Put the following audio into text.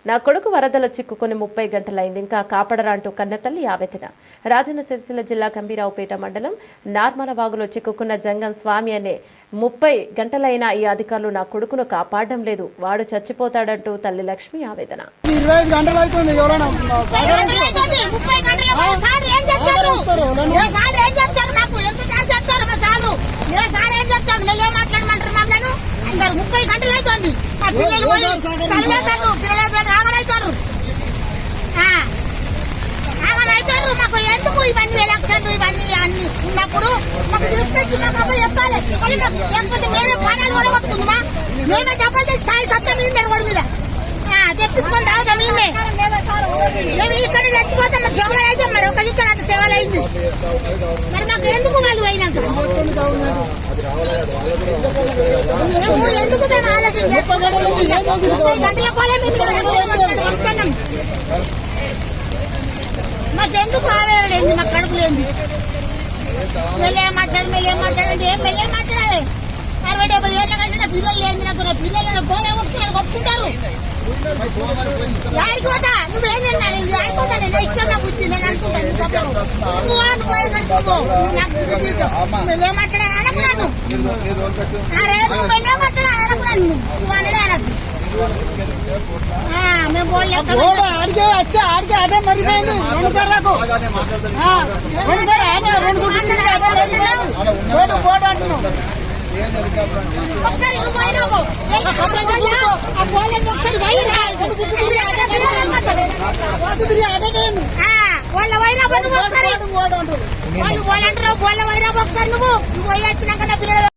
నా కొడుకు వరదలో చిక్కుకుని 30 గంటలైంది, ఇంకా కాపాడరా అంటూ కన్నతల్లి ఆవేదన. రాజన్న సిరిసిల్ల జిల్లా గంభీరావుపేట మండలం నార్మల వాగులో చిక్కుకున్న జంగం స్వామి అనే 30 గంటలైనా ఈ అధికారులు నా కొడుకును కాపాడడం లేదు, వాడు చచ్చిపోతాడంటూ తల్లి లక్ష్మి ఆవేదన. 25 గంటలు అవుతుంది. ఎవరైనా అందరు 30 గంటలు అవుతుంది. ఆగమైతారు. మాకు ఎందుకు ఇవన్నీ ఎలక్షన్లు ఇవన్నీ అన్ని ఉన్నప్పుడు మాకు తీసుకొచ్చి మాకు చెప్పాలి. లేకపోతే మేమే ప్రాణాలు కూడా కొట్టుకుందామా? మేమే డబ్బులు స్థాయి సత్తా మీద గొడవ మీద తెప్పించుకొని తాగుతాం. మేము ఇక్కడ చచ్చిపోతాం. మరి సేవలు అయితే మరి ఒక ఇక్కడ అట్లా సేవలు అయింది. మరి మాకు ఎందుకు వాళ్ళు అయినాక ఎందుకు మేము ఆలోచన చేసుకోగలం? గంటల కోలే మేము మాకెందుకు ఆవేదలేదు? మాకు కడుపు లేండి. మెల్లే మాట్లాడండి. ఏం మెల్లే మాట్లాడాలి? 60-70 ఏళ్ళ కలిసిన పిల్లలు లేని నాకు పిల్లలు గోలే కొట్టుకున్నారు, కొట్టుకుంటారు. ఆడిపోతా నువ్వేమన్నా ఆడిపోతా. నేను ఇష్టం నా బుద్ధి, నేను అనుకుంటాను. మెల్లే మాట్లాడాలి అనుకున్నాను. మెల్లే మాట్లాడాలి అనుకున్నాను. నువ్వు అనడే అనద్దు. మేము ఆడికే వచ్చా ఆడికే అదే మరిపోయింది. 2 సార్లు అంటున్నాం. ఒకసారి వాళ్ళ వైరా వాళ్ళు అంటారు. వాళ్ళు అంటారు వాళ్ళ వైరా ఒకసారి నువ్వు పోయి వచ్చినాక పిల్లలు